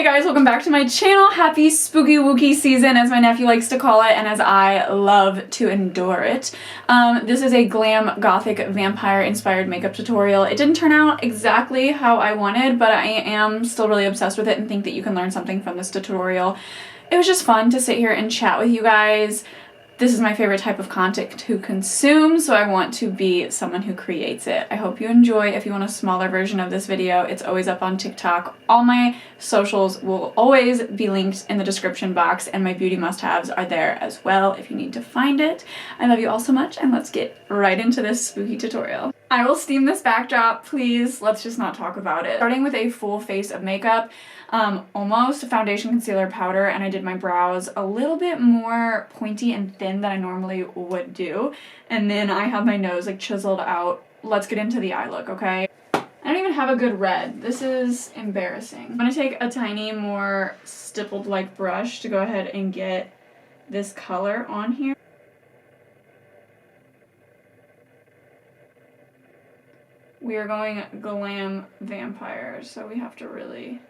Hey guys, welcome back to my channel. Happy spooky wooky season, as my nephew likes to call it, and as I love to endure it. This is a glam gothic vampire inspired makeup tutorial. It didn't turn out exactly how I wanted, but I am still really obsessed with it and think that you can learn something from this tutorial. It was just fun to sit here and chat with you guys. This is my favorite type of content to consume, so I want to be someone who creates it. I hope you enjoy. If you want a smaller version of this video, it's always up on TikTok. All my socials will always be linked in the description box, and my beauty must-haves are there as well if you need to find it. I love you all so much, and let's get right into this spooky tutorial. I will steam this backdrop, please. Let's just not talk about it. Starting with a full face of makeup, almost foundation, concealer, powder, and I did my brows a little bit more pointy and thin than I normally would do. And then I have my nose like chiseled out. Let's get into the eye look, okay? I don't even have a good red. This is embarrassing. I'm gonna take a tiny more stippled like brush to go ahead and get this color on here. We are going glam vampire, so we have to really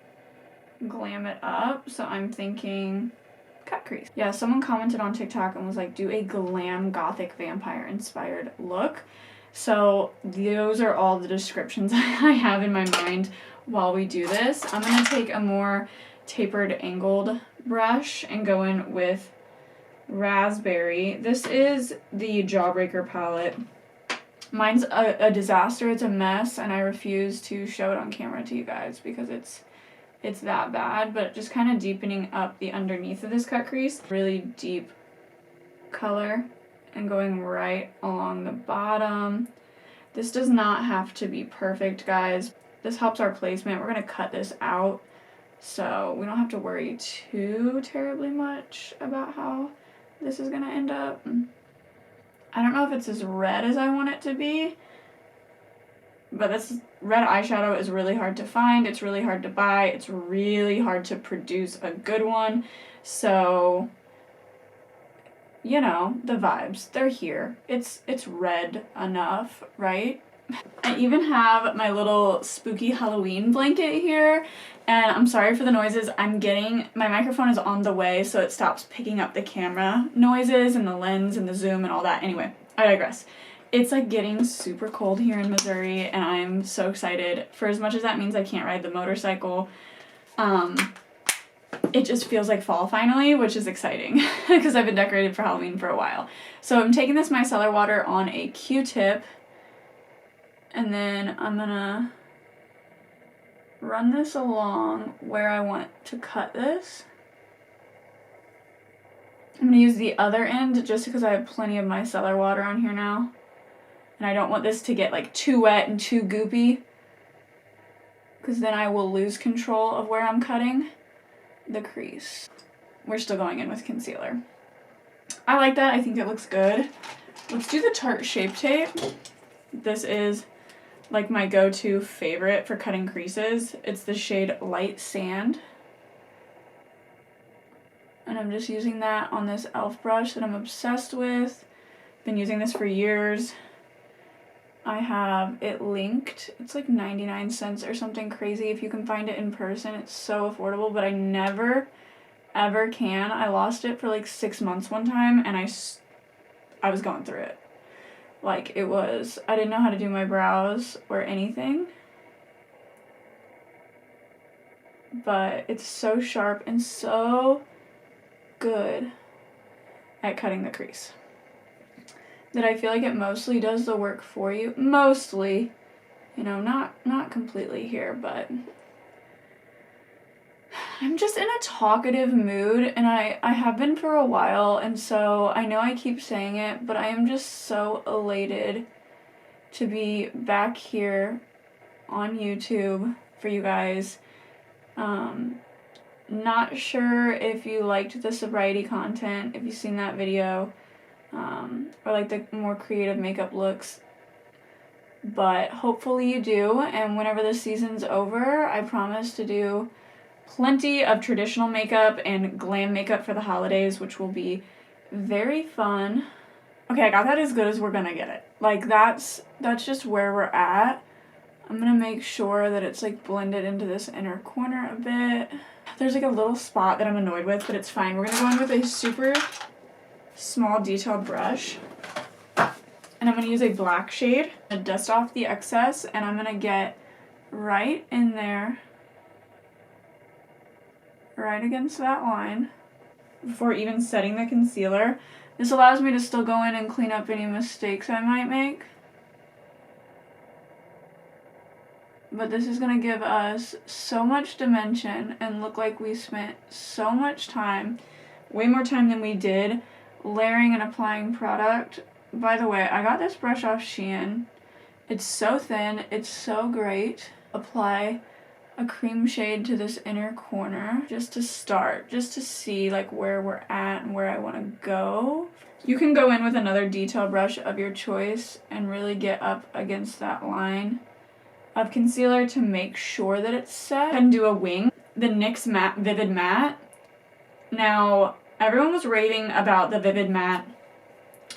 glam it up. So I'm thinking cut crease. Yeah, someone commented on TikTok and was like, do a glam gothic vampire inspired look. So those are all the descriptions I have in my mind while we do this. I'm gonna take a more tapered angled brush and go in with raspberry. This is the Jawbreaker palette. Mine's a disaster, it's a mess, and I refuse to show it on camera to you guys because it's that bad, but just kind of deepening up the underneath of this cut crease. Really deep color and going right along the bottom. This does not have to be perfect, guys. This helps our placement. We're gonna cut this out, so we don't have to worry too terribly much about how this is gonna end up. I don't know if it's as red as I want it to be, but this red eyeshadow is really hard to find. It's really hard to buy. It's really hard to produce a good one. So, you know, the vibes, they're here. It's red enough, right? I even have my little spooky Halloween blanket here, and I'm sorry for the noises. My microphone is on the way, so it stops picking up the camera noises and the lens and the zoom and all that. Anyway, I digress. It's like getting super cold here in Missouri, and I'm so excited. For as much as that means I can't ride the motorcycle, it just feels like fall finally, which is exciting because I've been decorated for Halloween for a while. So I'm taking this micellar water on a Q-tip, and then I'm gonna run this along where I want to cut this. I'm gonna use the other end just because I have plenty of micellar water on here now. And I don't want this to get like too wet and too goopy, because then I will lose control of where I'm cutting the crease. We're still going in with concealer. I like that. I think it looks good. Let's do the Tarte Shape Tape. This is like my go-to favorite for cutting creases. It's the shade Light Sand. And I'm just using that on this e.l.f. brush that I'm obsessed with. Been using this for years. I have it linked. It's like 99 cents or something crazy. If you can find it in person, it's so affordable, but I never ever can. I lost it for like 6 months one time, and I was going through it. Like, I didn't know how to do my brows or anything. But it's so sharp and so good at cutting the crease that I feel like it mostly does the work for you. Mostly, you know, not completely here, but I'm just in a talkative mood, and I have been for a while, and so I know I keep saying it, but I am just so elated to be back here on YouTube for you guys. Not sure if you liked the sobriety content, if you've seen that video, or like the more creative makeup looks, but hopefully you do, and whenever this season's over, I promise to do plenty of traditional makeup and glam makeup for the holidays, which will be very fun. Okay, I got that as good as we're gonna get it. Like, that's just where we're at. I'm gonna make sure that it's like blended into this inner corner a bit. there's like a little spot that I'm annoyed with, but it's fine. We're going to go in with a super small detailed brush. And I'm going to use a black shade and dust off the excess, and I'm going to get right in there, right against that line, before even setting the concealer. This allows me to still go in and clean up any mistakes I might make. But this is going to give us so much dimension and look like we spent so much time, way more time than we did, layering and applying product. By the way, I got this brush off Shein. It's so thin, it's so great. Apply a cream shade to this inner corner just to start, just to see like where we're at and where I want to go. You can go in with another detail brush of your choice and really get up against that line of concealer to make sure that it's set. And do a wing. The NYX Matte Vivid Matte. Now, everyone was raving about the Vivid Matte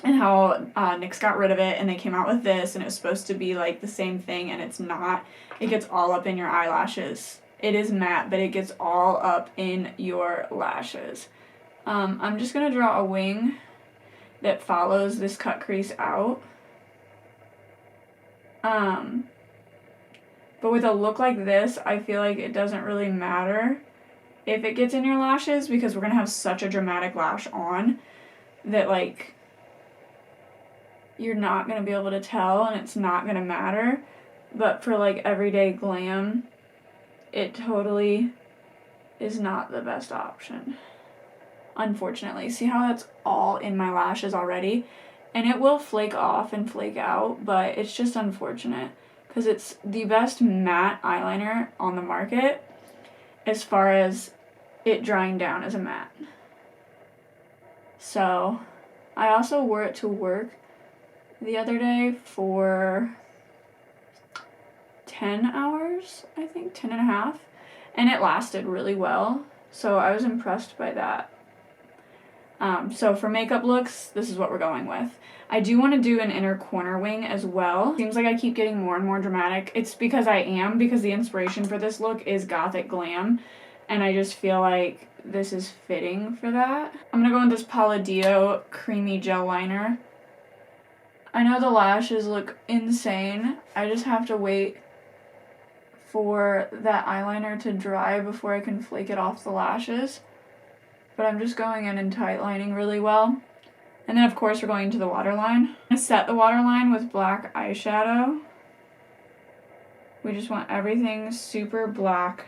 and how NYX got rid of it and they came out with this and it was supposed to be like the same thing, and it's not. It gets all up in your eyelashes. It is matte, but it gets all up in your lashes. I'm just going to draw a wing that follows this cut crease out. But with a look like this, I feel like it doesn't really matter if it gets in your lashes, because we're going to have such a dramatic lash on that like you're not going to be able to tell and it's not going to matter. But for like everyday glam, it totally is not the best option, unfortunately. See how that's all in my lashes already? And it will flake off and flake out, but it's just unfortunate because it's the best matte eyeliner on the market as far as it drying down as a matte. So I also wore it to work the other day for 10 hours, I think, 10 and a half, and it lasted really well, so I was impressed by that. So for makeup looks, this is what we're going with. I do want to do an inner corner wing as well. Seems like I keep getting more and more dramatic. It's because because the inspiration for this look is Gothic glam, and I just feel like this is fitting for that. I'm going to go in this Palladio creamy gel liner. I know the lashes look insane. I just have to wait for that eyeliner to dry before I can flake it off the lashes. But I'm just going in and tight lining really well. And then of course we're going to the waterline. I'm going to set the waterline with black eyeshadow. We just want everything super black,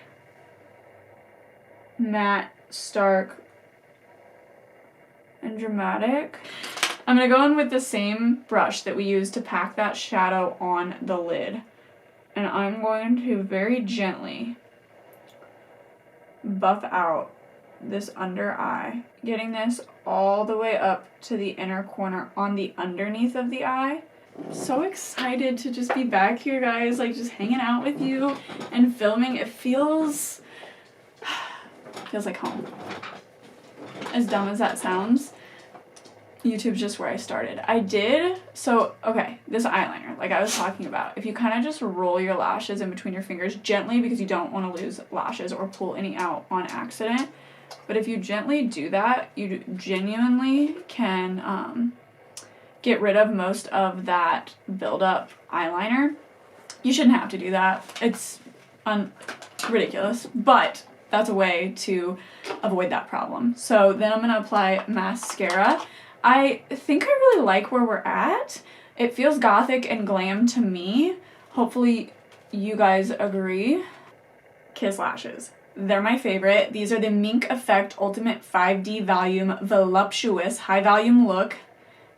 matte, stark, and dramatic. I'm going to go in with the same brush that we used to pack that shadow on the lid. And I'm going to very gently buff out this under eye, getting this all the way up to the inner corner on the underneath of the eye. So excited to just be back here, guys, like just hanging out with you and filming. It feels like home. As dumb as that sounds, YouTube's just where I started. Okay, this eyeliner, like I was talking about, if you kind of just roll your lashes in between your fingers gently, because you don't want to lose lashes or pull any out on accident, but if you gently do that, you genuinely can get rid of most of that buildup eyeliner. You shouldn't have to do that. It's ridiculous, but that's a way to avoid that problem. So then I'm going to apply mascara. I think I really like where we're at. It feels Gothic and glam to me. Hopefully you guys agree. Kiss lashes. They're my favorite. These are the Mink Effect Ultimate 5D Volume Voluptuous High Volume Look.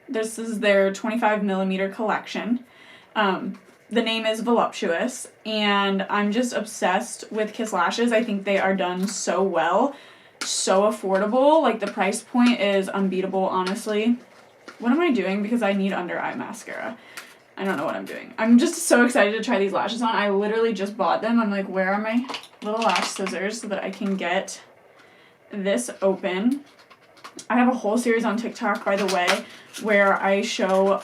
This is their 25mm collection. The name is Voluptuous, and I'm just obsessed with Kiss lashes. I think they are done so well. So affordable. Like, the price point is unbeatable, honestly. What am I doing? Because I need under eye mascara. I don't know what I'm doing. I'm just so excited to try these lashes on. I literally just bought them. I'm like, where are my little lash scissors so that I can get this open? I have a whole series on TikTok, by the way, where I show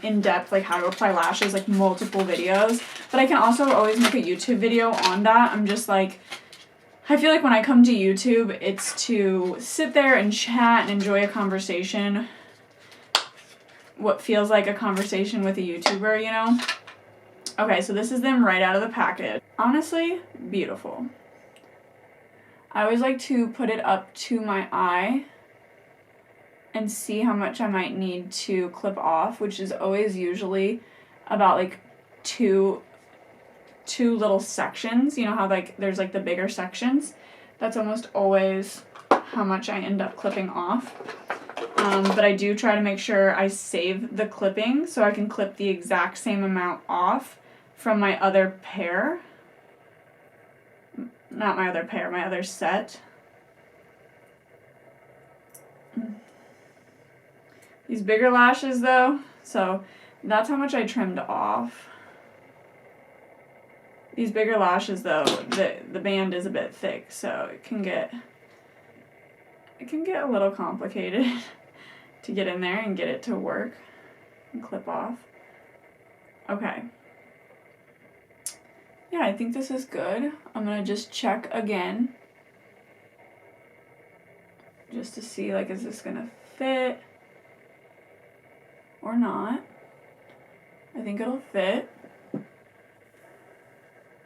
in depth like how to apply lashes, like multiple videos. But I can also always make a YouTube video on that. I'm just like, I feel like when I come to YouTube, it's to sit there and chat and enjoy a conversation. What feels like a conversation with a YouTuber, you know? Okay, so this is them right out of the package. Honestly, beautiful. I always like to put it up to my eye and see how much I might need to clip off, which is always usually about like two little sections. You know how like there's like the bigger sections? That's almost always how much I end up clipping off. But I do try to make sure I save the clipping so I can clip the exact same amount off from my other pair. Not my other pair, my other set. These bigger lashes though, so that's how much I trimmed off. These bigger lashes though, the band is a bit thick, so it can get a little complicated to get in there and get it to work and clip off. Okay. Yeah, I think this is good. I'm gonna just check again. Just to see, like, is this gonna fit or not? I think it'll fit. I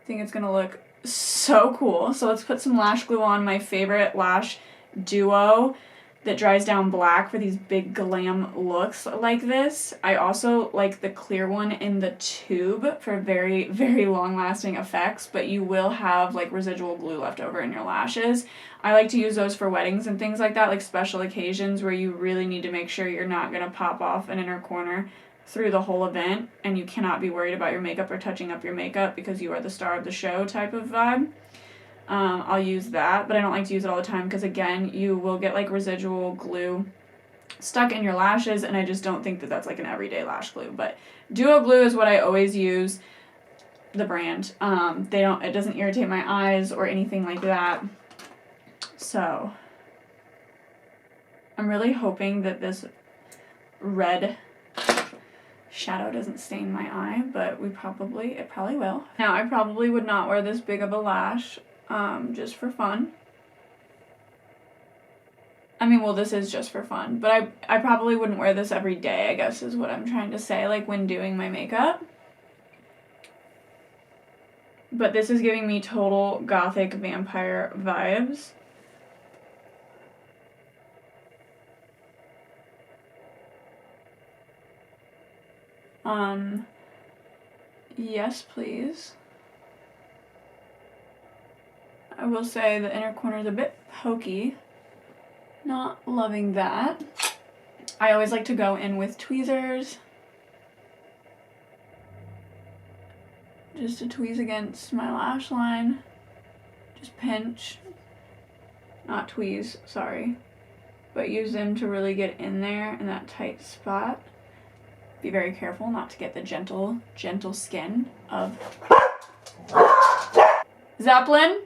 think it's gonna look so cool. So let's put some lash glue on, my favorite lash duo that dries down black for these big glam looks like this. I also like the clear one in the tube for very, very long lasting effects, but you will have like residual glue left over in your lashes. I like to use those for weddings and things like that, like special occasions where you really need to make sure you're not gonna pop off an inner corner through the whole event and you cannot be worried about your makeup or touching up your makeup because you are the star of the show type of vibe. I'll use that, but I don't like to use it all the time because, again, you will get, like, residual glue stuck in your lashes, and I just don't think that that's, like, an everyday lash glue. But Duo Glue is what I always use, the brand. It doesn't irritate my eyes or anything like that. So, I'm really hoping that this red shadow doesn't stain my eye, but it probably will. Now, I probably would not wear this big of a lash. Just for fun. I mean, well, this is just for fun, but I probably wouldn't wear this every day, I guess is what I'm trying to say, like when doing my makeup. But this is giving me total Gothic vampire vibes. Yes, please. I will say the inner corner is a bit pokey. Not loving that. I always like to go in with tweezers. Just to tweeze against my lash line. Just pinch. Not tweeze, sorry. But use them to really get in there in that tight spot. Be very careful not to get the gentle skin of Zeppelin.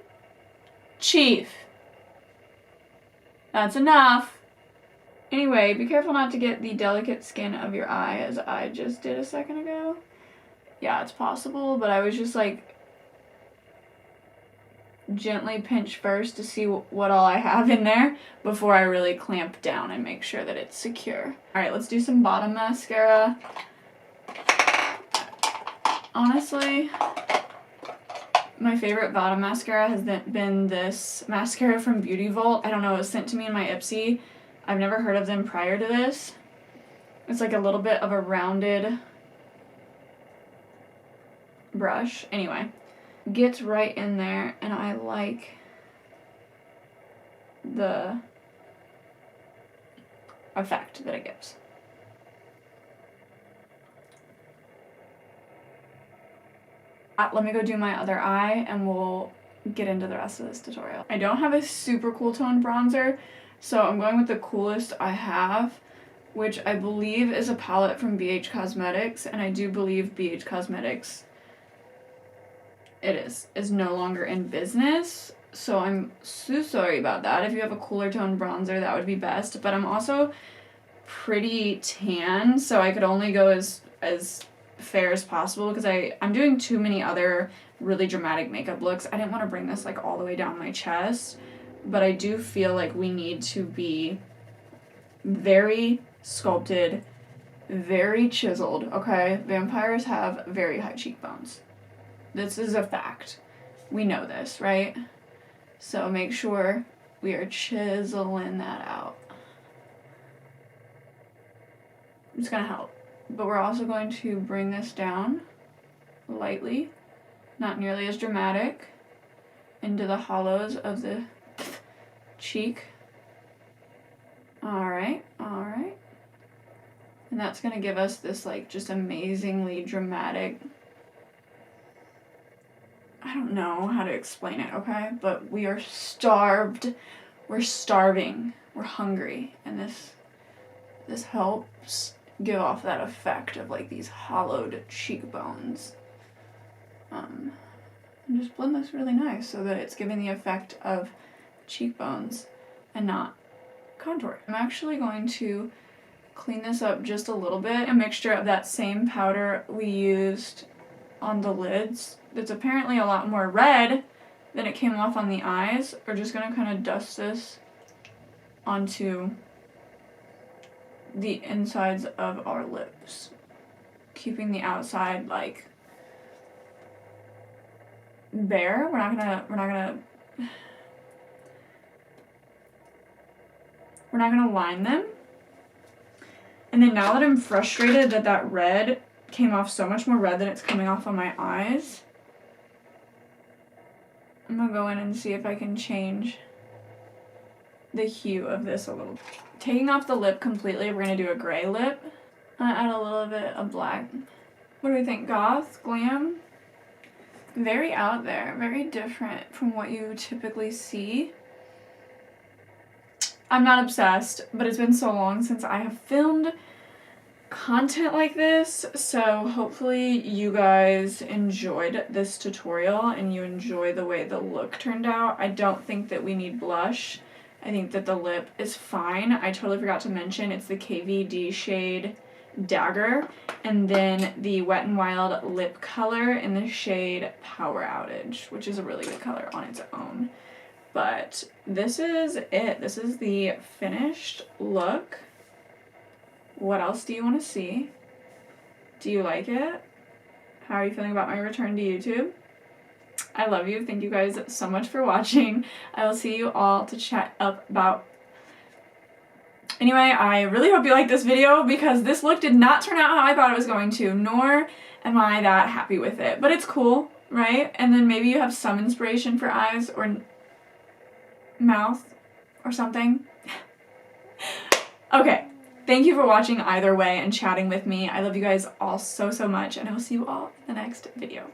Chief. That's enough. Anyway, be careful not to get the delicate skin of your eye as I just did a second ago. Yeah, it's possible, but I was just like gently pinch first to see what all I have in there before I really clamp down and make sure that it's secure. Alright, let's do some bottom mascara. Honestly, my favorite bottom mascara has been this mascara from Beauty Vault. I don't know, it was sent to me in my Ipsy. I've never heard of them prior to this. It's like a little bit of a rounded brush. Anyway, gets right in there, and I like the effect that it gives. Let me go do my other eye and we'll get into the rest of this tutorial. I don't have a super cool tone bronzer, so I'm going with the coolest I have, which I believe is a palette from BH Cosmetics, and I do believe BH Cosmetics is no longer in business, so I'm so sorry about that. If you have a cooler tone bronzer, that would be best, but I'm also pretty tan, so I could only go as fair as possible because I'm doing too many other really dramatic makeup looks. I didn't want to bring this like all the way down my chest, but I do feel like we need to be very sculpted, very chiseled, okay? Vampires have very high cheekbones. This is a fact. We know this, right? So make sure we are chiseling that out. It's gonna help. But we're also going to bring this down lightly, not nearly as dramatic, into the hollows of the cheek. Alright, alright. And that's gonna give us this like just amazingly dramatic, I don't know how to explain it, okay? But we are starved. We're starving. We're hungry. And this helps give off that effect of like these hollowed cheekbones. And just blend this really nice so that it's giving the effect of cheekbones and not contour. I'm actually going to clean this up just a little bit. A mixture of that same powder we used on the lids that's apparently a lot more red than it came off on the eyes. We're just gonna kind of dust this onto the insides of our lips, keeping the outside like bare. We're not gonna line them. And then now that I'm frustrated that that red came off so much more red than it's coming off on my eyes, I'm gonna go in and see if I can change the hue of this a little. Taking off the lip completely, we're gonna do a gray lip. I'm gonna add a little bit of black. What do we think? Goth? Glam? Very out there, very different from what you typically see. I'm not obsessed, but it's been so long since I have filmed content like this, so hopefully you guys enjoyed this tutorial and you enjoy the way the look turned out. I don't think that we need blush. I think that the lip is fine. I totally forgot to mention it's the KVD shade Dagger, and then the Wet n Wild lip color in the shade Power Outage, which is a really good color on its own. But this is it. This is the finished look. What else do you want to see? Do you like it? How are you feeling about my return to YouTube? I love you. Thank you guys so much for watching. I will see you all to chat up about. Anyway, I really hope you liked this video because this look did not turn out how I thought it was going to, nor am I that happy with it. But it's cool, right? And then maybe you have some inspiration for eyes or mouth or something. Okay. Thank you for watching either way and chatting with me. I love you guys all so, so much, and I will see you all in the next video.